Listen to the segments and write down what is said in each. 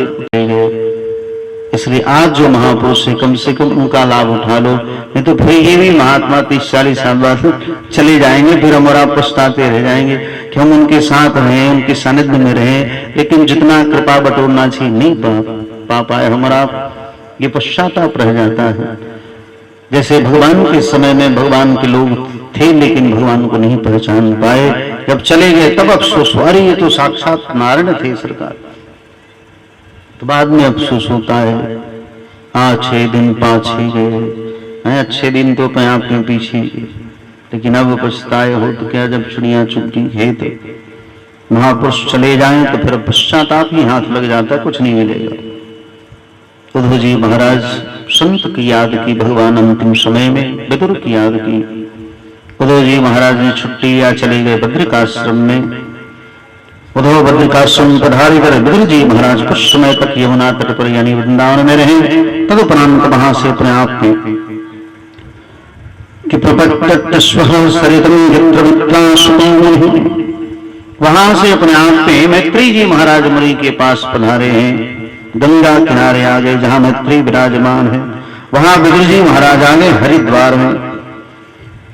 उठते गए। इसलिए आज जो महापुरुष है कम से कम उनका लाभ उठा लो, नहीं तो फिर ये भी महात्मा 30-40 साल बाद चले जाएंगे, फिर हम और आप पछताते रह जाएंगे कि हम उनके साथ रहे, उनके सानिध्य में रहे, लेकिन जितना कृपा बटोरना चाहिए नहीं पा पाए हम और आप, ये पश्चाताप रह जाता है। जैसे भगवान के समय में भगवान के लोग थे लेकिन भगवान को नहीं पहचान पाए, जब चले गए तब अफसोस, अरे ये तो साक्षात नारायण थे सरकार। तो बाद में अफसोस होता है, 6 दिन 5 ही गए, अच्छे दिन तो अपने आप में पीछे, लेकिन अब पछताए हो तो क्या जब चिड़िया चुग गई है। तो महापुरुष चले जाएं तो फिर पश्चाताप ही हाथ लग जाता है, कुछ नहीं मिलेगा। उद्धव जी महाराज संत की याद की, भगवान अंतिम समय में विदुर की याद की। उद्धव जी महाराज ने छुट्टी लिया, चले गए बद्रिकाश्रम में। उद्धव बद्रिकाश्रम पधारी कर विदुर जी महाराज कुछ समय तक यमुना तट पर यानी वृंदावन में रहे। तदुपरांत वहां से अपने आप में कि वहां से अपने आप में मैत्री जी महाराज मुनि के पास पधारे हैं। गंगा किनारे आ गए, जहां मैत्री विराजमान है वहां विदुर जी महाराज आ गए हरिद्वार में।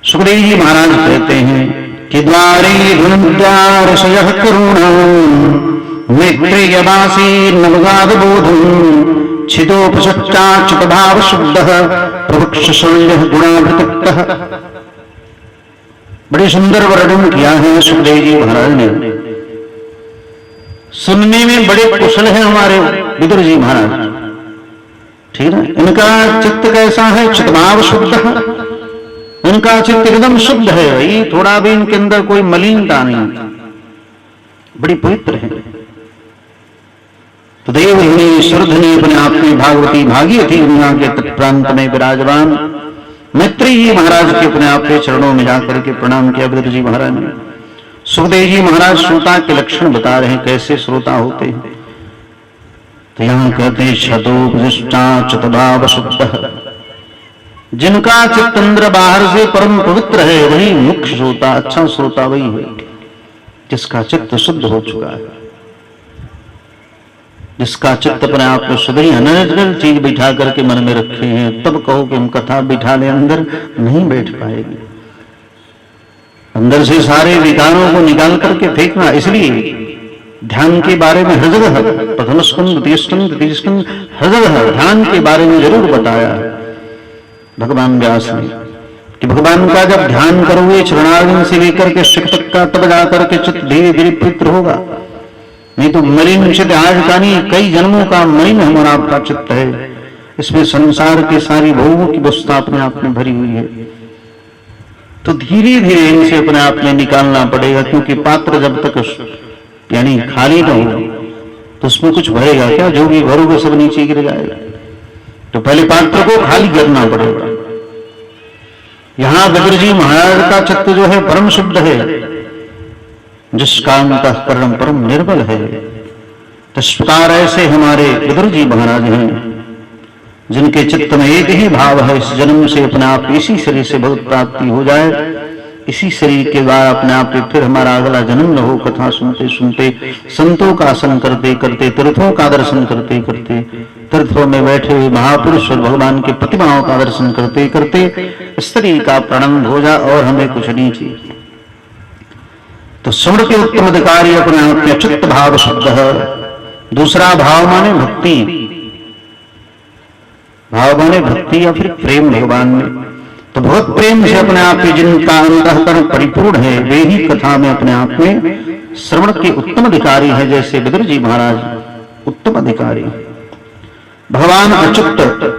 सुखदेव जी महाराज कहते हैं कि द्वारे धुन्द्वारशयः करुणा मैत्रेयवासी नवगाद बोधं छिदोपसच्चाच्युत भाव शुद्धः प्रवक्षशल्यः गुणाभृतक्तः। बड़े सुंदर वर्णन किया है सुखदेव जी महाराज ने। सुनने में बड़े कुशल है हमारे विदुर जी महाराज, ठीक है। इनका चित्त कैसा है? चित्तभाव शुद्ध, इनका चित्त एकदम शुद्ध है, ये थोड़ा भी इनके अंदर कोई मलिनता नहीं, बड़ी पवित्र है। तो देवधनी सुरधनी अपने आप में भागवती भागीरथी दुनिया के तट प्रांत में विराजमान मैत्री जी महाराज के अपने आप के चरणों में जाकर के प्रणाम किया विदुर जी महाराज ने। सुखदेव जी महाराज श्रोता के लक्षण बता रहे हैं, कैसे श्रोता होते हैं। तो यहां कहते हैं शतोपदिष्टाच्युतभाव शुद्धः, जिनका चित्त अंदर बाहर से परम पवित्र है वही मुख्य श्रोता, अच्छा श्रोता वही है जिसका चित्त शुद्ध हो चुका है, जिसका चित्त अपने आप में शुद्ध ही अनर्गल चीज बिठा करके मन में रखे हैं। तब कहो कि हम कथा बिठा ले, अंदर नहीं बैठ पाएगी। अंदर से सारे विकारों को निकाल करके फेंकना। इसलिए ध्यान के बारे में हर जगह, प्रथम स्कंद द्वितीय स्कंद तृतीय स्कंद, हर जगह ध्यान के बारे में जरूर बताया है भगवान व्यास ने कि भगवान का जब ध्यान करोगे चरणारविंद से लेकर के शिख तक का, तब जाकर के चित्त धीरे धीरे पवित्र होगा। नहीं तो मलिन चित्त आज का नहीं, कई जन्मों का मलिन हमारा आपका चित्त है। इसमें संसार के सारी भोगों की वस्तुता अपने आप में भरी हुई है। तो धीरे धीरे इनसे अपने आप में निकालना पड़ेगा, क्योंकि पात्र जब तक यानी खाली न हो तो उसमें कुछ भरेगा क्या? जो भी भरोगे सब नीचे गिर जाएगा। तो पहले पात्र को खाली करना पड़ेगा। यहां विदुर जी महाराज का चित्त जो है परम शुद्ध है, जिसका अंतःकरण परम निर्मल है। इस प्रकार ऐसे हमारे विदुर जी महाराज हैं जिनके चित्त में एक ही भाव है, इस जन्म से अपने आप इसी शरीर से भगवत प्राप्ति हो जाए, इसी शरीर के द्वारा अपने आप पे फिर हमारा अगला जन्म न हो। कथा सुनते सुनते, संतों का आसन करते करते, तीर्थों का दर्शन करते करते, तीर्थों में बैठे हुए महापुरुष और भगवान के प्रतिमाओं का दर्शन करते करते शरीर का प्रारंभ हो जाए और हमें कुछ नहीं चाहिए। तो स्मृति उत्तम अधिकारी अपने आप में चित्त भाव शुद्ध है। दूसरा भाव माने भक्ति, भाव माने भक्ति या फिर प्रेम भगवान में। तो भगवत प्रेम से अपने आप में जिनका अंतःकरण परिपूर्ण है वे ही कथा में अपने आप में श्रवण के उत्तम अधिकारी है। जैसे विदुर जी महाराज उत्तम अधिकारी, भगवान अच्युत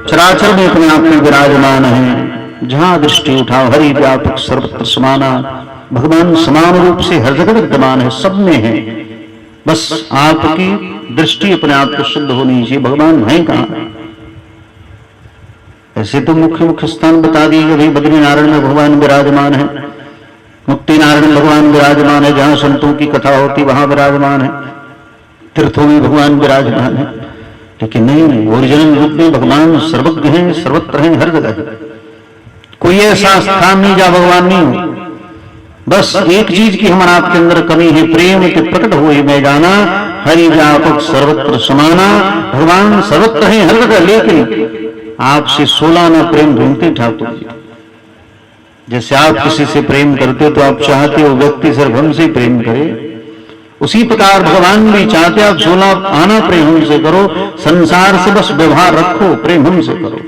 चराचर में अपने आप में विराजमान है। जहां दृष्टि उठाओ हरि व्यापक सर्वत्र समाना, भगवान समान रूप से हर जगह विद्यमान है, सब में है। बस आपकी दृष्टि अपने आप को शुद्ध होनी चाहिए, भगवान है कहां। ऐसे तो मुख्य मुख्य स्थान बता दिए कि भाई बद्रीनारायण में भगवान विराजमान है, मुक्ति नारायण भगवान विराजमान है, जहां संतों की कथा होती वहां विराजमान है, तीर्थों में भगवान विराजमान है। लेकिन नहीं, ओरिजिनल रूप में भगवान सर्वज्ञ हैं, सर्वत्र हैं, हर जगह है। कोई ऐसा स्थान नहीं जहां भगवान नहीं हो। बस एक चीज की हमारा आपके अंदर कमी है, प्रेम के प्रकट हुए में जाना। हरि व्यापक सर्वत्र समाना, भगवान सर्वत्र है हर जगह, लेकिन आपसे 16 ना प्रेम ढूंढते ठाकुर जी। जैसे आप किसी से प्रेम करते तो आप चाहते हो व्यक्ति सिर्फ हमसे प्रेम करे, उसी प्रकार भगवान भी चाहते आप 16 आना प्रेम हमसे करो, संसार से बस व्यवहार रखो, प्रेम हमसे करो।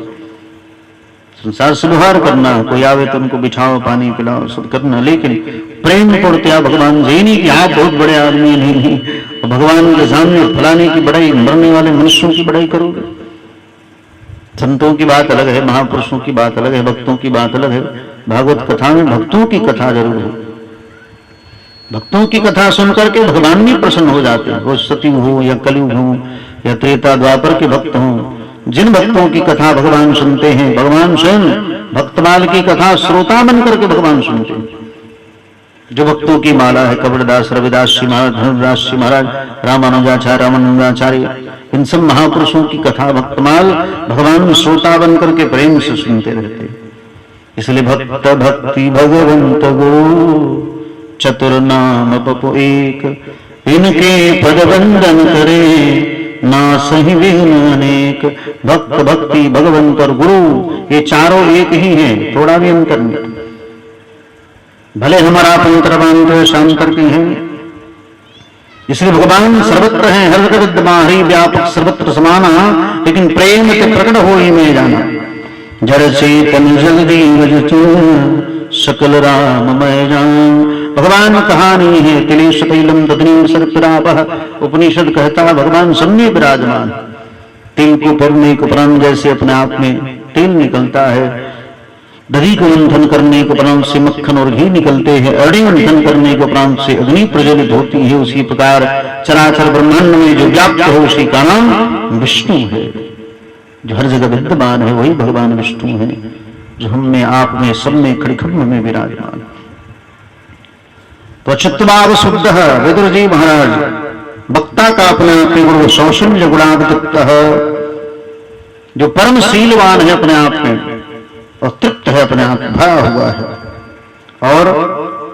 संसार से व्यवहार करना, कोई आवे तो उनको बिठाओ, पानी पिलाओ, सब करना, लेकिन प्रेम पड़ते आप भगवान से। नहीं कि आप बहुत बड़े आदमी नहीं, भगवान के सामने फलाने की बड़ाई, मरने वाले मनुष्यों की बड़ाई करोगे। संतों की बात अलग है, महापुरुषों की बात अलग है, भक्तों की बात अलग है। भागवत कथा में भक्तों की कथा जरूर हो, भक्तों की कथा सुनकर के भगवान भी प्रसन्न हो जाते हैं। वो सतयुग हो या कलयुग हो या त्रेता द्वापर के भक्त हों, जिन भक्तों की कथा भगवान सुनते हैं, भगवान स्वयं भक्तमाल की कथा श्रोता बन करके भगवान सुनते हैं। जो भक्तों की माला है, कबीरदास, रविदास जी महाराज, धनुदास जी महाराज, रामानुजाचार्य, इन सब महापुरुषों की कथा भक्तमाल भगवान श्रोता बन करके प्रेम से सुनते रहते। इसलिए भक्त भक्ति भगवंत गुरु चतुर नाम बपु एक, इनके पद वंदन करे ना सही विघ्न अनेक। भक्त भक्ति भगवंत और गुरु ये चारों एक ही हैं, थोड़ा भी अंतर नहीं। भले हमारा पंतरवान शांतर की है, इसलिए भगवान सर्वत्र है, हर जगह विद्यमान, हरि व्यापक सर्वत्र समाना, लेकिन प्रेम से प्रकट हो ही में जाना। जड़ चेतन जल्दी सकल राममय जान। भगवान कहानी है, तिलेश तैलम दधनीम सर्पिरापः, उपनिषद कहता है भगवान सब में विराजमान। तिल को परने के उपरांत जैसे अपने आप में तेल निकलता है, दही को मंथन करने के उपरांत से मक्खन और घी निकलते हैं, अरड़ी मंथन करने के उपरांत से अग्नि प्रज्वलित होती है, उसी प्रकार चराचर ब्रह्मांड में जो व्याप्त है उसी का नाम विष्णु है। जो हर जगह विद्यमान है वही भगवान विष्णु है, जो हम में, आप में, सब में, खड़खंड में विराजमान। तो चित्तभाव शुद्ध है विदुर जी महाराज, वक्ता का अपने आप में गुरु सौशल्य गुणावृत्त है, जो परम शीलवान है अपने आप में और तृप्त है अपने आप, भरा हुआ है, और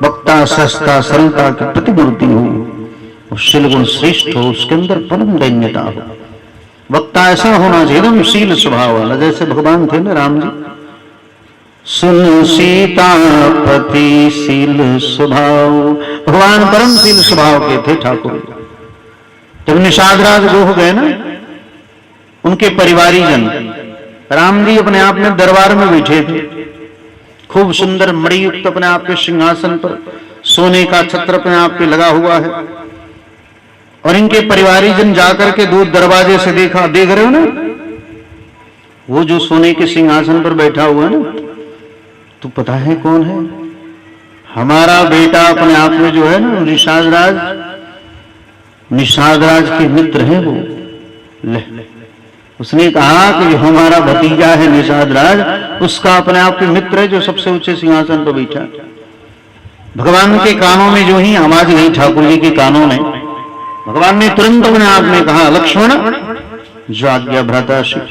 वक्ता सहजता सरलता की प्रतिमूर्ति हो, शील गुण श्रेष्ठ हो, उसके अंदर परम दैन्यता हो। वक्ता ऐसा होना चाहिए एकदम शील स्वभाव वाला, जैसे भगवान थे ना राम जी, सुन सीतापति शील स्वभाव, भगवान परम शील स्वभाव के थे ठाकुर। जब निषाद राज गोह गए ना, उनके परिवारी जन, राम जी अपने आप में दरबार में बैठे थे, खूब सुंदर मणियुक्त अपने आप के सिंहासन पर, सोने का छत्र अपने आप पे लगा हुआ है, और इनके परिवारी जन जाकर के दूर दरवाजे से देखा, देख रहे हो ना, वो जो सोने के सिंहासन पर बैठा हुआ है ना, तो पता है कौन है? हमारा बेटा अपने आप में जो है ना, निषाद राज के मित्र हैं वो। उसने कहा कि जो हमारा भतीजा है निषाद राज, उसका अपने आप के मित्र है जो सबसे ऊंचे सिंहासन पर बैठा। भगवान के कानों में जो ही आवाज गई, ठाकुर जी के कानों में, भगवान ने तुरंत अपने आप में कहा, लक्ष्मण जो आज्ञा भ्राता श्री,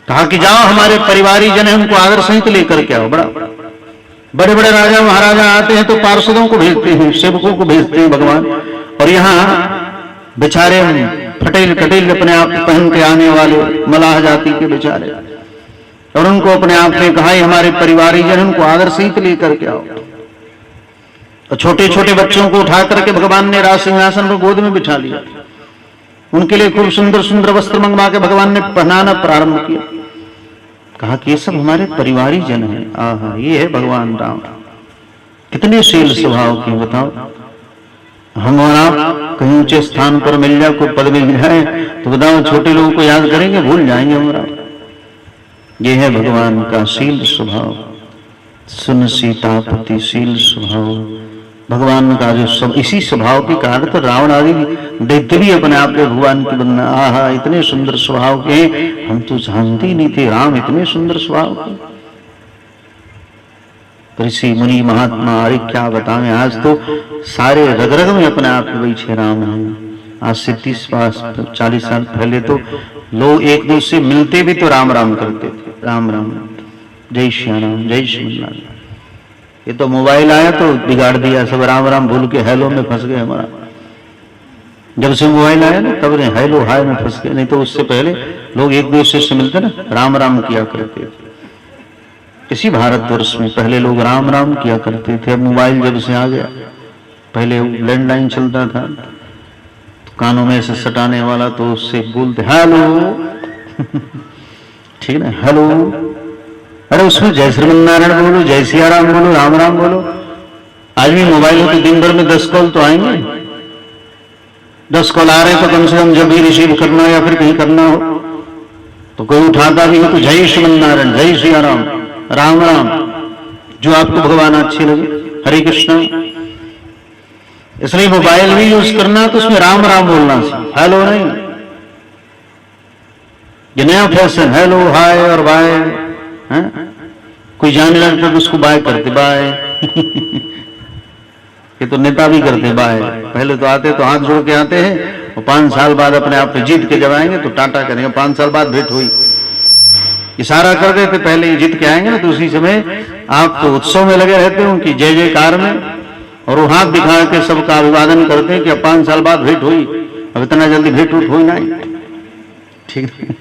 कहा कि जाओ हमारे परिवारी जन है, उनको आदर सहित लेकर के आओ। बड़े बड़े राजा महाराजा आते हैं तो पार्षदों को भेजते हैं, सेवकों को भेजते हैं भगवान, और यहाँ बेचारे फटेल कटेल अपने आप पहन के आने वाले मलाह जाति के बेचारे, और उनको अपने आप में कहा हमारे परिवारी जन, उनको आदर सहित लेकर के आओ। और छोटे छोटे बच्चों को उठा करके भगवान ने राज सिंहासन पर गोद में बिठा लिया, उनके लिए खूब सुंदर सुंदर वस्त्र मंगवा के भगवान ने पहनाना प्रारंभ किया। कहा कि ये सब हमारे परिवारी जन हैं। आहा, ये है भगवान राम, कितने शील स्वभाव के, बताओ। हम और आप कहीं ऊंचे स्थान पर मिल जाए, कोई पद मिल जाए तो बताओ, छोटे लोगों को याद करेंगे, भूल जाएंगे हमारा। ये है भगवान का शील स्वभाव। सुन सीतापति शील स्वभाव, भगवान का जो सब इसी स्वभाव के कारण तो रावण आदि दैत्य भी अपने आप में भगवान की बनना, आहा इतने सुंदर स्वभाव के, हम तो जानते ही नहीं थे राम इतने सुंदर स्वभाव के। ऋषि मुनि महात्मा, अरे क्या बताएं, आज तो सारे रग रग में अपने आप में बैठे राम हैं। आज से 30-40 साल पहले तो लोग एक दूसरे से मिलते भी तो राम राम करते थे, राम राम, जय श्री राम, जय श्री राम। ये तो मोबाइल आया तो बिगाड़ दिया, सब राम राम भूल के हेलो में फंस गए हमारा। जब से मोबाइल आया ना तब हेलो हाय में फंस गए, नहीं तो उससे पहले लोग एक दूसरे से मिलते ना राम राम किया करते थे। इसी भारतवर्ष में पहले लोग राम राम किया करते थे। अब मोबाइल जब से आ गया, पहले लैंडलाइन चलता था तो कानों में से सटाने वाला तो उससे बोलते हेलो ठीक है हेलो, अरे उसमें जय श्रीमन्नारायण बोलो, जय सिया राम बोलो, राम राम बोलो। आज भी मोबाइल हो तो दिन भर में 10 कॉल तो आएंगे, 10 कॉल आ रहे तो कम से कम जब भी रिसीव करना या फिर कहीं करना हो तो कोई उठाता भी हो तो जय श्रीमन्नारायण, जय सिया राम, राम राम, जो आपको भगवान अच्छे लगे, हरे कृष्णा। इसलिए मोबाइल भी यूज करना तो उसमें राम राम बोलना चाहिए, हेलो नहीं। ये नया फैशन हेलो हाय और बाय, कोई जाने लगता तो उसको बाय करते बाय ये तो नेता भी करते बाय, पहले तो आते तो हाथ जोड़ के आते हैं और 5 साल बाद अपने आप पे जीत के जब आएंगे तो टाटा करेंगे, 5 साल बाद भेंट हुई, इशारा कर देते पहले ही जीत के आएंगे ना तो उसी समय आप तो उत्सव में लगे रहते हो कि जय जयकार में, और वो हाथ दिखा के सबका अभिवादन करते हैं कि अब 5 साल बाद भेंट हुई, अब इतना जल्दी भेंट उठ हुई नहीं, ठीक है।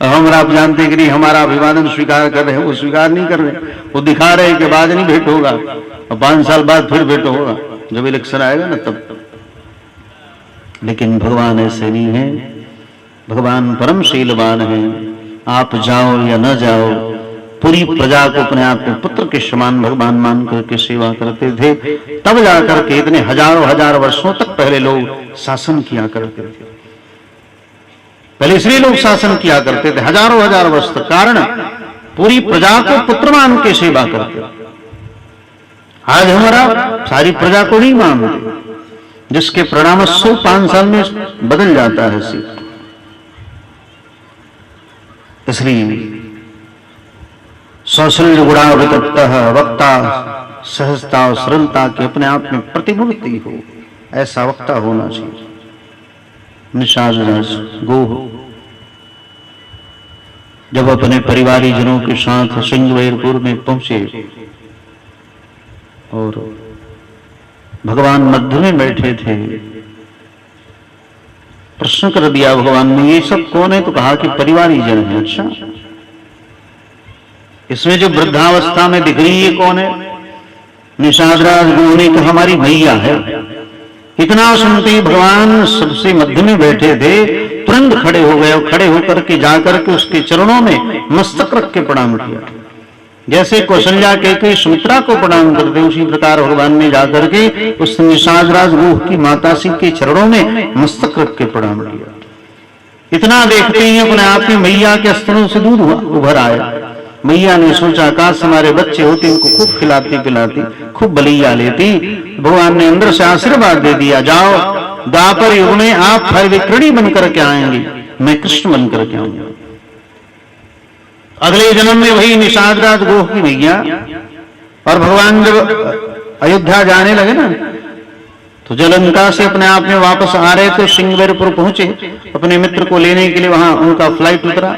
हम आप जानते हैं कि नहीं हमारा अभिवादन स्वीकार कर रहे हैं, वो स्वीकार नहीं कर रहे, वो दिखा रहे हैं कि बाद नहीं भेंट होगा, और 5 साल बाद फिर भेंट होगा जब इलेक्शन आएगा ना तब। लेकिन भगवान ऐसे नहीं है, भगवान परम शीलवान है। आप जाओ या न जाओ, पूरी प्रजा को अपने आप में पुत्र के समान भगवान मान करके सेवा करते थे। तब जाकर के इतने हजारों हजार वर्षों तक पहले लोग शासन किया करते थे। पहले इसलिए लोग शासन किया करते थे हजारों हजार वर्ष तक, कारण पूरी प्रजा को पुत्र मान के सेवा करते। आज हमारा सारी प्रजा को नहीं मानते, जिसके परिणामस्वरूप 5 साल में बदल जाता है सिर्फ। इसलिए सौशल्य गुणा वितप्तः वक्ता सहजता और सरलता के अपने आप में प्रतिमूर्ति हो, ऐसा वक्ता होना चाहिए। निषाद राज गोह जब अपने परिवारी जनों के साथ सिंहवेरपुर में पहुंचे और भगवान मध्य में बैठे थे, प्रश्न कर दिया भगवान ने ये सब कौन है, तो कहा कि परिवारी जन है। अच्छा, इसमें जो वृद्धावस्था में दिख रही है कौन है? निषाद राज गोह ने कहा हमारी मैया है। इतना सुनते ही भगवान सबसे मध्य में बैठे थे, तुरंत खड़े हो गए और खड़े होकर के जाकर के उसके चरणों में मस्तक रख के प्रणाम किया। जैसे कौशल्या के सुमित्रा को प्रणाम करते, उसी प्रकार भगवान ने जाकर के उस निषाद राज गोह की माताश्री के चरणों में मस्तक रख के प्रणाम किया। इतना देखते ही अपने आप में मैया के स्तनों से दूध उभर आया। मैया ने सोचा काश हमारे बच्चे होते, उनको खूब खिलाती पिलाती, खूब बलैया लेती। भगवान ने अंदर से आशीर्वाद दे दिया, जाओ द्वापर युग में आप फल विक्रणी बनकर के आएंगे, मैं कृष्ण बनकर के आऊंगा। अगले जन्म में वही निषाद राज गोह की मैया। और भगवान जब अयोध्या जाने लगे ना, तो जलंका से अपने आप में वापस आ रहे थे, सिंहवेरपुर पहुंचे अपने मित्र को लेने के लिए। वहां उनका फ्लाइट उतरा,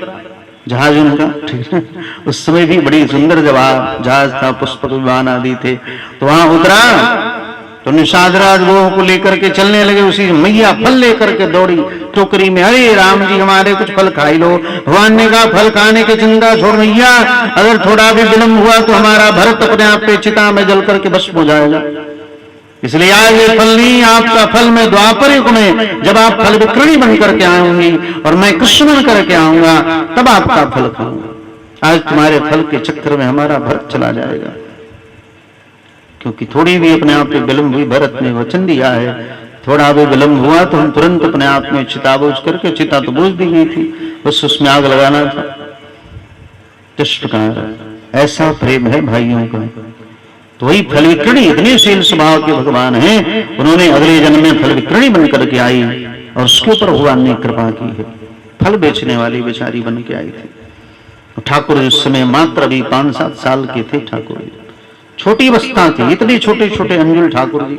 जहाज उनका, ठीक है। उस समय भी बड़ी सुंदर जहाज था, पुष्पक विमान आदि थे। तो वहां उतरा तो निषाद राज गोह को लेकर के चलने लगे। उसी मैया फल लेकर के दौड़ी टोकरी में, अरे राम जी हमारे कुछ फल खाई लो। भगवान ने कहा फल खाने की चिंता छोड़ मैया, अगर थोड़ा भी विलंब हुआ तो हमारा भरत अपने आप पे चिता में जल करके भस्म हो जाएगा। इसलिए आज ये फल नहीं, आपका फल मैं द्वापर युग में जब आप फल विक्रणी बन करके आऊंगी और मैं कृष्ण बन करके आऊंगा, तब आपका फल खाऊंगा। आज तुम्हारे फल के चक्कर में हमारा भरत चला जाएगा। क्योंकि थोड़ी भी अपने आप में विलंब हुई, भरत ने वचन दिया है, थोड़ा भी विलंब हुआ तो हम तुरंत अपने आप में चिता बुझ करके, चिता तो बुझ दी गई थी, बस उसमें आग लगाना था। इस प्रकार ऐसा प्रेम है भाइयों का। तो वही फल विक्रणी, इतने शील स्वभाव के भगवान हैं, उन्होंने अगले जन्म में फल विक्रणी बन करके आई और उसके ऊपर भगवान ने कृपा की है। फल बेचने वाली बेचारी बन के आई थी। ठाकुर उस समय मात्र अभी 5-7 साल के थे। ठाकुर जी छोटी अवस्था थी, इतने छोटे छोटे अंजुल ठाकुर जी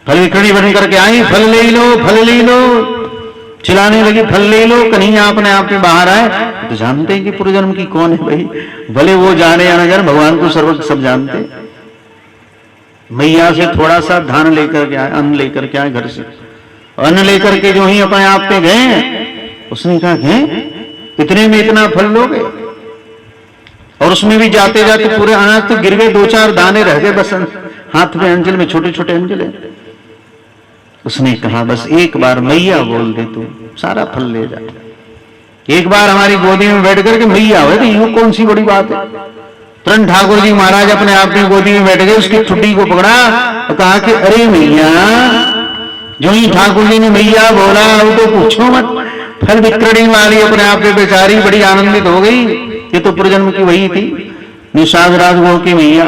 फल विक्रणी बन करके आई। फल ले लो, फल ले लो, चिल्लाने लगी फल ले लो। कन्हैया अपने आप में बाहर आए तो जानते हैं कि पूर्व जन्म की कौन है भाई, भले वो जाने या न जाने, भगवान को सर्वज्ञ सब जानते। मैया से थोड़ा सा धान लेकर के आए, अन्न लेकर के आए घर से, अन्न लेकर के जो ही अपने आप पे गए, उसने कहा कि इतने में इतना फल लोगे? और उसमें भी जाते जाते पूरे अनाज तो गिर गए, 2-4 दाने रह गए बस हाथ में, अंजल में छोटे छोटे अंजल है। उसने कहा बस एक बार मैया बोल दे तू सारा फल ले जा, एक बार हमारी गोदी में बैठ करके मैया हो, तो यूं कौन सी बड़ी बात है। तुरंत ठाकुर जी महाराज अपने आप में गोदी में बैठ गए, उसकी ठुड्डी को पकड़ा और कहा कि अरे मैया। जो ही ठाकुर जी ने मैया बोला, वो तो पूछो मत, फल विक्रणी वाली अपने आप में बेचारी बड़ी आनंदित हो गई। ये तो पूर्वजन्म की वही थी, निषाद राजगोह की मैया।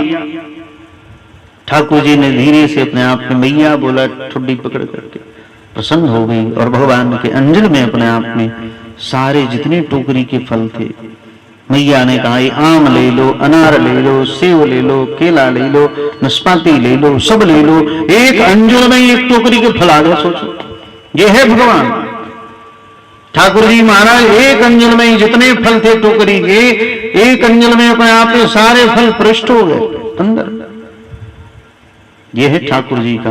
ठाकुर जी ने धीरे से अपने आप में मैया बोला, ठुड्डी पकड़ करके प्रसन्न हो गई और भगवान के अंजल में अपने आप में सारे जितने टोकरी के फल थे, मैया ने कहा ये आम ले लो, अनार ले लो, सेब ले लो, केला ले लो, नाशपाती ले लो, सब ले लो। एक अंजल में एक टोकरी के फल आ गए। सोचो, ये है भगवान। ठाकुर जी महाराज एक अंजल में ही जितने फल थे टोकरी के, एक अंजल में अपने आप में सारे फल प्रविष्ट हो गए अंदर। यह है ठाकुर जी का,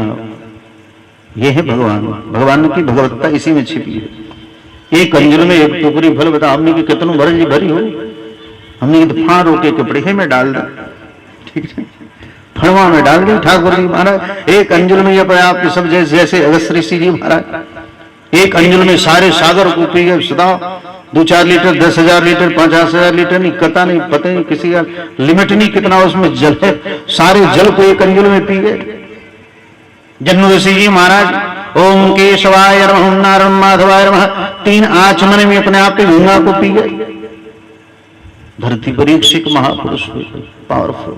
यह है भगवान। भगवान की भगवत्ता इसी में छिपी है। एक अंजल में एक टोकरी फल, बता हमने की कितनों भरी भरी हो, हमने तो फां रोके कपड़े में डाल दी, ठीक है, फड़वा में डाल दी। ठाकुर जी महाराज एक अंजल में अपने आप सब जैसे अगस्त ऋषि जी महाराज एक अंजल में सारे सागर को पी गए। सदा 2-4 लीटर, 10,000 लीटर, 50,000 लीटर नहीं, कता नहीं, पता नहीं, किसी का लिमिट नहीं कितना उसमें जल है, सारे जल को एक अंजल में पी गए। जन्म ऋषि जी महाराज ओम केशवाय नमः, ओम नारायण माधवाय नमः 3 आचमन में अपने आप गंगा को पी गए। धरती पर एक महापुरुष पावरफुल।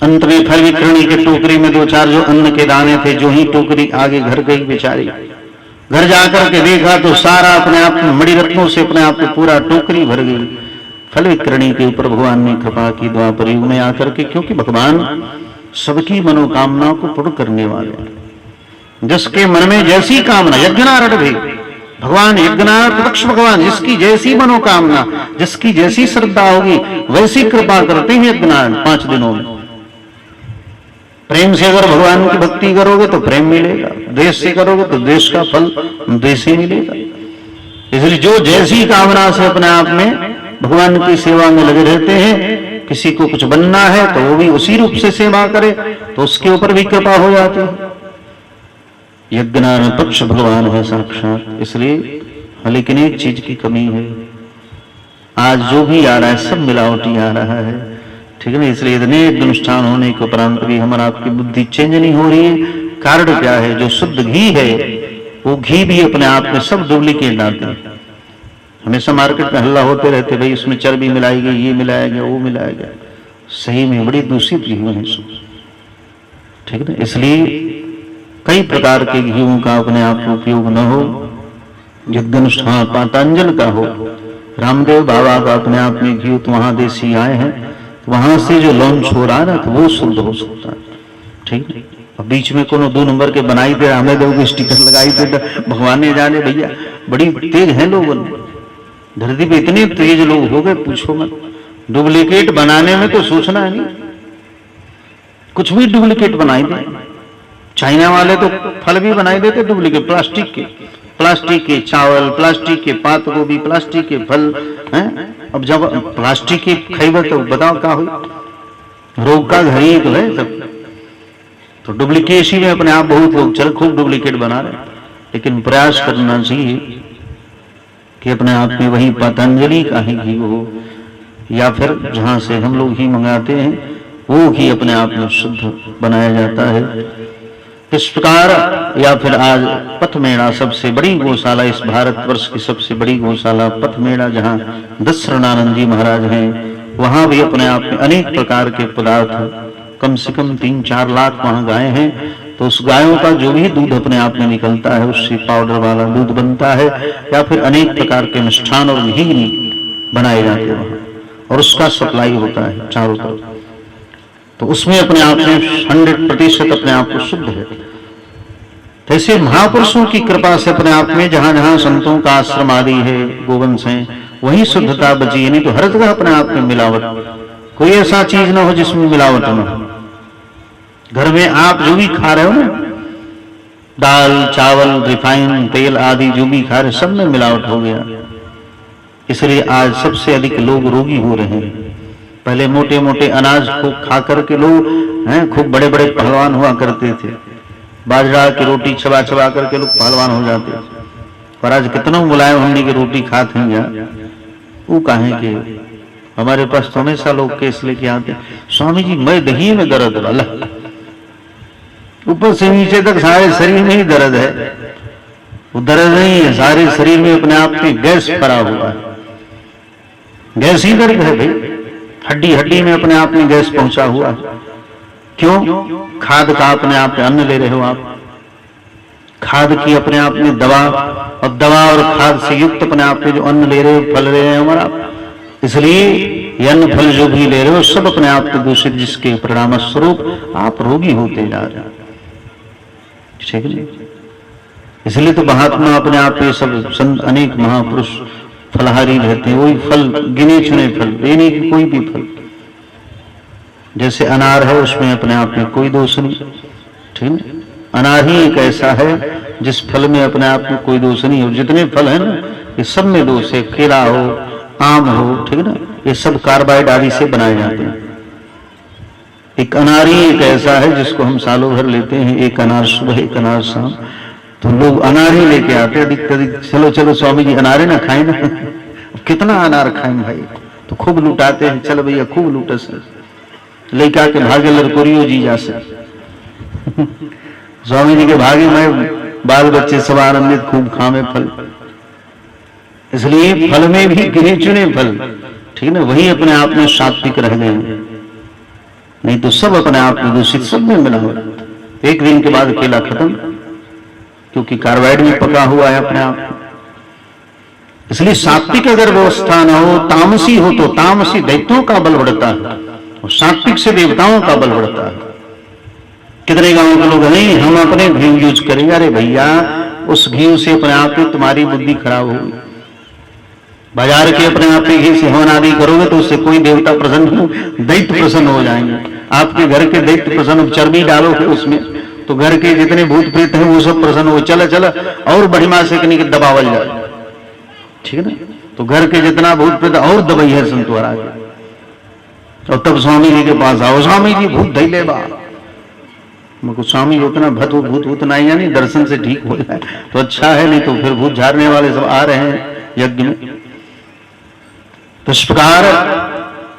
अंत में फल विक्रणी के टोकरी में 2-4 जो अन्न के दाने थे, जो ही टोकरी आगे घर गई बेचारी, घर जाकर के देखा तो सारा अपने आप में मणि रत्नों से अपने आप में पूरा टोकरी भर गई। फल विक्रणी के ऊपर भगवान ने कृपा की द्वापर युग में आकर के, क्योंकि भगवान सबकी मनोकामनाओं को पूर्ण करने वाले। जिसके मन में जैसी कामना, यज्ञनारद भी भगवान, यज्ञनारद दक्ष भगवान, जिसकी जैसी मनोकामना, जिसकी जैसी श्रद्धा होगी वैसी कृपा करते हैं यज्ञनारद 5 दिनों में। प्रेम से अगर भगवान की भक्ति करोगे तो प्रेम मिलेगा, देश से करोगे तो देश का फल देश ही मिलेगा। इसलिए जो जैसी कामना से अपने आप में भगवान की सेवा में लगे रहते हैं, किसी को कुछ बनना है तो वो भी उसी रूप से सेवा करे तो उसके ऊपर भी कृपा हो जाती है। यज्ञनारायण पक्ष भगवान है साक्षात। इसलिए लेकिन एक चीज की कमी है, आज जो भी आ रहा है सब मिलावटी आ रहा है, ठीक है ना। इसलिए इतने अनुष्ठान होने के उपरांत भी हमारा आपकी बुद्धि चेंज नहीं हो रही है। कारण क्या है? जो शुद्ध घी है वो घी भी अपने आप में सब डुप्लीकेट आते हैं। हमेशा मार्केट में हल्ला होते रहते, भाई इसमें चर्बी मिलाई गई, ये मिलाया गया, वो मिलाया गया। सही में बड़ी दूषित घी है, ठीक है ना। इसलिए कई प्रकार के घीओं का अपने आप में उपयोग न हो। यज्ञ अनुष्ठान पातंजल का हो, रामदेव बाबा का अपने आप में घी तो वहां देसी आए हैं, वहां से जो लॉन्च हो रहा है ना तो वो शुद्ध हो सकता है, ठीक है। अब बीच में कोनो 2 नंबर के बनाई दे, हमें दो स्टिकर लगाई दे, भगवान ने जाने। भैया बड़ी तेज है लोग, धरती पे इतने तेज लोग हो गए पूछो मत। डुप्लीकेट बनाने में तो सोचना है नहीं, कुछ भी डुप्लीकेट बनाई दे। चाइना वाले तो फल भी बनाई देते डुप्लीकेट, प्लास्टिक के चावल, प्लास्टिक के पात गोभी, प्लास्टिक के फल हैं। अब जब प्लास्टिक के खाइबा तो बताओ क्या हुई, रोग का घर ही तो है सब। तो डुप्लीकेशन में अपने आप बहुत लोग चल खूब डुप्लीकेट बना रहे, लेकिन प्रयास करना चाहिए कि अपने आप में वही पतंजलि का ही घी हो, या फिर जहां से हम लोग घी मंगाते हैं वो घी अपने आप में शुद्ध बनाया जाता है। इस प्रकार, या फिर आज पथमेड़ा सबसे बड़ी गौशाला, इस भारतवर्ष की सबसे बड़ी गौशाला पथमेड़ा, जहाँ दशरणानंद जी महाराज हैं, वहां भी अपने आप में अनेक प्रकार के पदार्थ, कम से कम 3-4 लाख वहां गायें हैं। तो उस गायों का जो भी दूध अपने आप में निकलता है उससे पाउडर वाला दूध बनता है, या फिर अनेक प्रकार के मिष्ठान और घी बनाए जाते हैं वहां, और उसका सप्लाई होता है चारों तरफ। तो उसमें अपने आप में 100% अपने आप को शुद्ध है। तो ऐसे महापुरुषों की कृपा से अपने आप में जहां जहां संतों का आश्रम आदि है, गोवंश है, वही शुद्धता बची। नहीं तो हर जगह अपने आप में मिलावट, कोई ऐसा चीज ना हो जिसमें मिलावट न हो। घर में आप जो भी खा रहे हो ना, दाल चावल रिफाइन तेल आदि जो भी खा रहे सब में मिलावट हो गया। इसलिए आज सबसे अधिक लोग रोगी हो रहे हैं। पहले मोटे मोटे अनाज को खा करके लोग खूब बड़े बड़े पहलवान हुआ करते थे। बाजरा की रोटी चबा चबा करके लोग पहलवान हो जाते थे। और आज कितना मुलायम हंडी की रोटी खाते हैं, वो कहें कि हमारे पास तो हमेशा लोग केस लेके आते, स्वामी जी मैं दही में दर्द वाला, ऊपर से नीचे तक सारे शरीर में ही दर्द है। वो दर्द नहीं है, सारे शरीर में अपने आप में गैस भरा हुआ है। गैस ही दर्द है भाई, हड्डी हड्डी में अपने आप में गैस पहुंचा हुआ है। क्यों? खाद का अपने आप में अन्न ले रहे हो आप, खाद की अपने आप में दवा, और दवा और खाद से युक्त अपने आप में जो अन्न ले रहे हो, फल ले रहे हो हमारा, इसलिए ये अन्न फल जो भी ले रहे हो सब अपने आप को दूषित, जिसके परिणाम स्वरूप आप रोगी होते जा रहे हो। ठीक है, इसलिए तो महात्मा अपने आप ये सब संत अनेक महापुरुष फलहारी रहते हैं। वही फल गिने चुने फल, लेने की कोई भी फल, जैसे अनार है उसमें अपने आप में कोई दोष नहीं। ठीक है, अनार ही एक ऐसा है जिस फल में अपने आप में कोई दोष नहीं हो। जितने फल है ना ये सब में दोष है, केला हो आम हो, ठीक है ना, ये सब कार्बाइड आदि से बनाए जाते हैं। एक अनार ही एक ऐसा है जिसको हम सालों भर लेते हैं, एक अनार सुबह एक अनार शाम, तो लोग अनार ही लेके आते हैं अधिक। चलो चलो स्वामी जी अनारे ना खाए ना, कितना अनार खाएं भाई, तो खूब लुटाते हैं। चलो भैया खूब लूटे से लेके आके भागे लड़कोरियो जी जा से स्वामी जी के भागे में बाल बच्चे सब आनंदित खूब खावे फल। इसलिए फल में भी गिने चुने फल, ठीक ना, वही अपने आप में सात्विक रह गए, नहीं तो सब अपने आप में दूषित, सब में मिला हुआ। एक दिन के बाद केला खत्म, क्योंकि कार्बाइड में पका हुआ है अपने आप। इसलिए सात्विक अगर व्यवस्था न हो, तामसी हो तो तामसी दैत्यों का बल बढ़ता है और सात्विक से देवताओं का बल बढ़ता है। कितने गांव के लोग नहीं हम अपने घी यूज करेंगे, अरे भैया उस घी से अपने आप में तुम्हारी बुद्धि खराब होगी। बाजार के अपने आप में घी से हवन आदि करोगे तो उससे कोई देवता प्रसन्न, दैत्य प्रसन्न हो जाएंगे। आपके घर के दैत्य प्रसन्न, चर्बी डालोगे उसमें तो घर के जितने भूत प्रेत हैं वो सब प्रसन्न हो, चला चला और बढ़िया से कहीं दबावल जाए, ठीक है ना। तो घर के जितना भूत प्रेत और दबाई है संतोर आगे, और तब स्वामी जी के पास आओ, स्वामी जी भूत धैले बा, मुझको स्वामी उतना भूत उतना ही नहीं, दर्शन से ठीक हो जाए तो अच्छा है, नहीं तो फिर भूत झाड़ने वाले सब आ रहे हैं यज्ञ में। तो इस प्रकार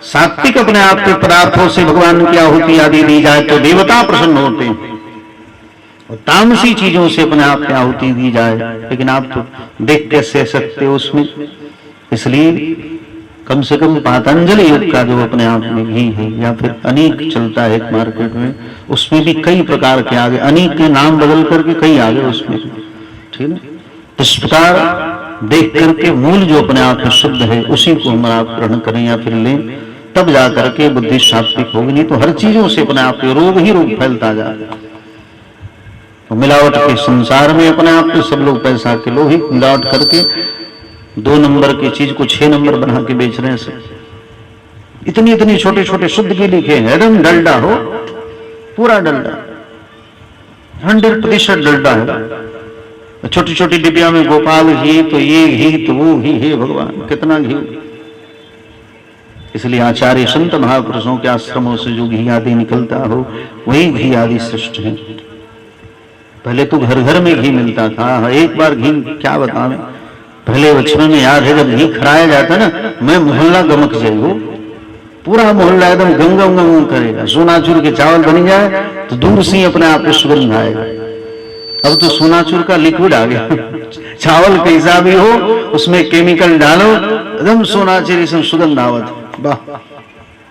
सात्विक अपने आप के पदार्थों से भगवान की आहुति आदि दी जाए तो देवता प्रसन्न होते हैं, और तामसी चीजों से अपने आप की आहुति दी जाए, लेकिन आप तो देख कैसे सकते हो उसमें। इसलिए कम से कम पतंजलि योग का जो अपने आप में घी है, या फिर अनेक चलता है एक मार्केट में, उसमें भी कई प्रकार के आगे, अनेक के नाम बदल करके कई आगे उसमें, ठीक है। इस प्रकार देख करके मूल जो अपने आप में शुद्ध है उसी को हम आप ग्रहण करें या फिर लें, तब जा करके बुद्धि सात्विक होगी। नहीं तो हर चीजों से अपने आप में रोग ही रोग फैलता जाएगा। तो मिलावट के संसार में अपने आप में सब लोग पैसा के लोग ही मिलावट करके 2 नंबर की चीज को 6 नंबर बना के बेच रहे हैं सब। इतनी इतनी छोटे छोटे शुद्ध के लिखे हैं, एकदम डलडा हो, पूरा डलडा 100% डलडा है। छोटी छोटी डिबिया में गोपाल घी, तो ये घी तो वो घी, है भगवान कितना घी। इसलिए आचार्य संत महापुरुषों के आश्रमों से जो घी आदि निकलता हो वही घी आदि श्रेष्ठ है। पहले तो घर घर में घी मिलता था। एक बार घी क्या बताएं, पहले बचपन में याद है जब घी खराया जाता ना, मैं मोहल्ला गमक जाएगा, पूरा मोहल्ला एकदम गम गम गम करेगा। सोनाचूर के चावल बन जाए तो दूर से ही अपने आप में सुगंध आएगा। अब तो सोनाचूर का लिक्विड आ गया, चावल कैसा भी हो उसमें केमिकल डालो, एकदम सोनाचूर से सुगंध आवत। वाह,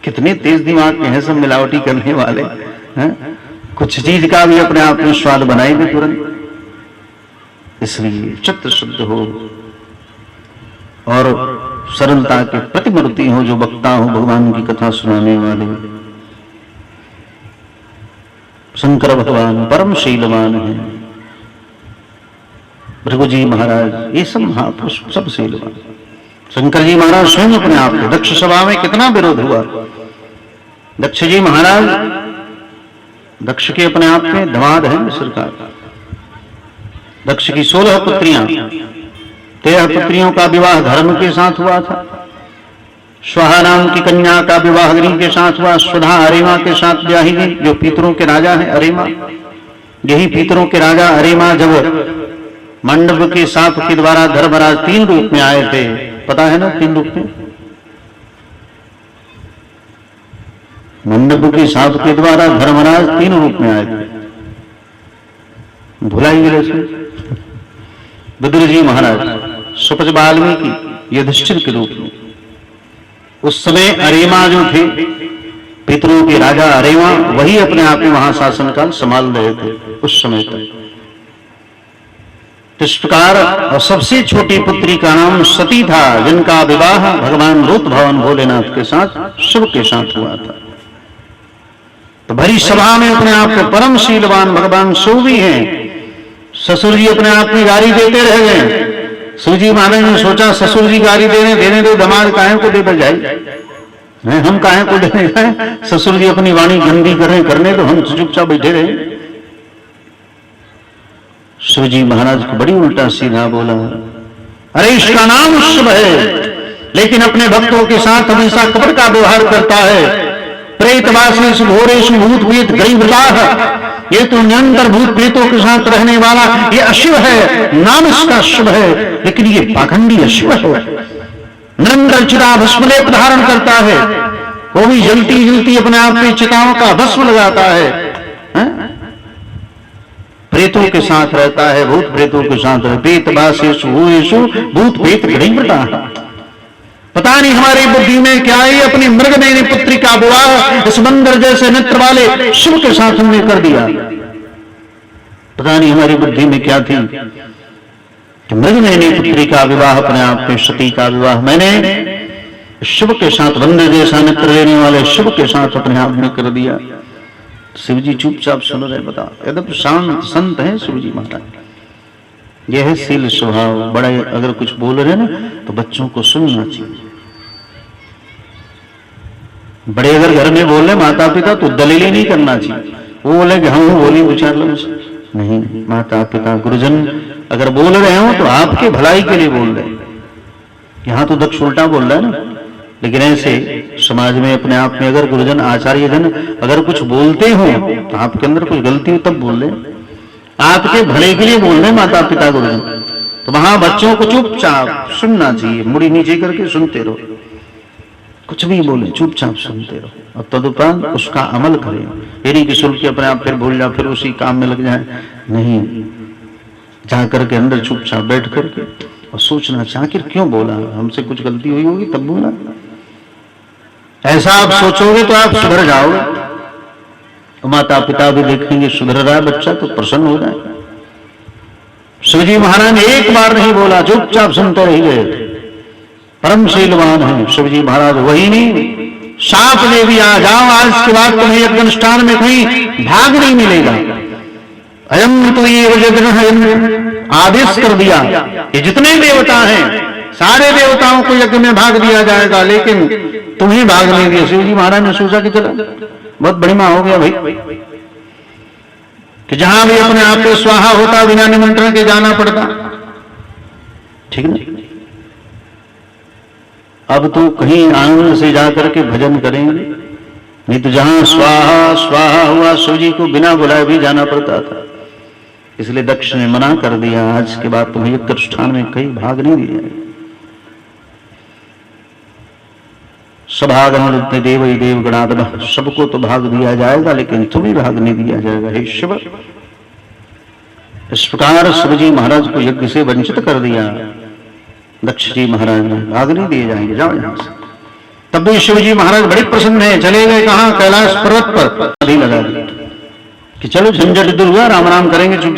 कितने तेज दिमाग के हैं सब मिलावटी करने वाले हैं। कुछ चीज का भी अपने आप में स्वाद बनाएंगे तुरंत। इसलिए चित्त शुद्ध हो और सरलता के प्रतिमूर्ति हो, जो वक्ता हो, भगवान की कथा सुनाने वाले। शंकर भगवान परम शीलवान है, भृगु जी महाराज, ये सब महापुरुष सब शीलवान। शंकर जी महाराज स्वयं अपने आप में, दक्ष सभा में कितना विरोध हुआ। दक्ष जी महाराज, दक्ष के अपने आप में धमाद है सरकार, दक्ष की 16 पुत्रियां, 13 पुत्रियों का विवाह धर्म के साथ हुआ था। स्वाहा नाम की कन्या का विवाह अग्नि के साथ हुआ। सुधा अरेमा के साथ ब्याही गई, जो पितरों के राजा है अरेमा। यही पितरों के राजा अरेमा जब मंडप के साप के द्वारा धर्मराज 3 रूप में आए थे, पता है ना 3 रूप में, मंडप के साप के द्वारा धर्मराज 3 रूप में आए थे, भुलाई गए से विदुर जी महाराज, सुपज वाल्मीकि, युधिष्ठिर के रूप में। उस समय अरेमा जो थे, पितरों के राजा अरेमा, वही अपने आप में वहां शासनकाल संभाल रहे थे उस समय तक। इस प्रकार और सबसे छोटी पुत्री का नाम सती था, जिनका विवाह भगवान रूप भवन भोलेनाथ के साथ शिव के साथ हुआ था। तो भरी सभा में अपने आप को परम शीलवान भगवान शिव भी हैं। ससुर जी अपने आप में गाली देते रह गए। शिवजी महाराज ने सोचा ससुर जी गाली देने दो, दामाद काहे को दे बजाए, हम काहे को देने जाए, ससुर जी अपनी वाणी गंदी करने तो हम चुपचाप बैठे रहे। शिवजी महाराज को बड़ी उल्टा सीधा बोला, अरे इसका नाम शिव है, लेकिन अपने भक्तों के साथ हमेशा कपट का व्यवहार करता है। प्रेतवासी घोरेश भूत प्रेत गरीब है, ये तो निरंतर भूत प्रेतों के साथ रहने वाला ये अशिव है, नाम इसका शिव है, लेकिन ये पाखंडी अशिव है। निरंतर चिता भस्म लेप धारण करता है, वो भी जलती जलती अपने आप में चिताओं का भस्म लगाता है, प्रेतों के साथ रहता है, भूत प्रेतों के साथ प्रेतवासेषु भूत प्रेत गरीब है। पता नहीं हमारी बुद्धि में क्या है, अपनी मृगनयनी पुत्री का विवाह इस बंदर जैसे नेत्र वाले शिव के साथ हमने कर दिया। पता नहीं हमारी बुद्धि में क्या थी कि मृगनयनी पुत्री का विवाह, अपने आप में सती का विवाह मैंने शिव के साथ, बंदर जैसा नेत्र लेने वाले शिव के साथ अपने आप में कर दिया। शिवजी चुपचाप सुन रहे। बता, एकदम शांत संत है शिवजी महाराज। यह है शील स्वभाव। बड़े अगर कुछ बोल रहे ना तो बच्चों को सुनना चाहिए। बड़े अगर घर में बोल रहे माता पिता तो दलील ही नहीं करना चाहिए। वो बोले कि हम बोली विचार लो, नहीं, माता पिता गुरुजन अगर बोल रहे हो तो आपके भलाई के लिए बोल रहे। यहाँ तो दक्ष उल्टा बोल रहा है ना, लेकिन ऐसे समाज में अपने आप में अगर गुरुजन आचार्य जन अगर कुछ बोलते हो तो आपके अंदर कुछ गलती हो तब बोल रहे, आपके भले के लिए बोल रहे माता पिता गुरुजन। तो वहां बच्चों को चुपचाप सुनना चाहिए, मुड़ी नीचे करके सुनते रहो, कुछ भी बोले चुपचाप सुनते रहो और तदुपरांत उसका अमल करें। यदि कि सुन के अपने आप फिर भूल जाए, फिर उसी काम में लग जाए, नहीं, जाकर के अंदर चुपचाप बैठ करके और सोचना चाहिए आखिर क्यों बोला, हमसे कुछ गलती हुई होगी तब बोला। ऐसा आप सोचोगे तो आप सुधर जाओगे, तो माता पिता भी देखेंगे सुधर रहा है बच्चा तो प्रसन्न हो जाएगा। शिवजी महाराज ने एक बार नहीं बोला, चुपचाप सुनते रह गए। परम शीलवान है शिवजी महाराज। वही नहीं, साप ले भी आ जाओ, आज के बाद तुम्हें यज्ञ अनुष्ठान में कहीं भाग नहीं मिलेगा। अयम तो ये आदेश कर दिया कि जितने देवता हैं सारे देवताओं को यज्ञ में भाग दिया जाएगा, लेकिन तुम्हें भाग नहीं दिया। शिवजी महाराज ने सोचा कि चलो बहुत बढ़िया हो गया भाई कि जहां भी अपने आप को स्वाहा होता बिना निमंत्रण के जाना पड़ता, ठीक ना। अब तो कहीं आनंद से जाकर के भजन करेंगे, नहीं तो जहां स्वाहा स्वाहा हुआ शिवजी को बिना बुलाए भी जाना पड़ता था। इसलिए दक्ष ने मना कर दिया, आज के बाद तुम्हें यज्ञ अनुष्ठान में कहीं भाग नहीं दिया। सभागण देव देव गणादन, सबको तो भाग दिया जाएगा लेकिन तुम्हें भाग नहीं दिया जाएगा हे शिव। इस प्रकार शिवजी महाराज को यज्ञ से वंचित कर दिया। दक्ष जी महाराज ने भाग नहीं दिए जाएंगे, जाओ यहां से। तब भी शिवजी महाराज बड़े प्रसन्न है, चले गए कहां, कैलाश पर्वत पर लगा दिया कि चलो झंझट दूर हुआ, राम राम करेंगे।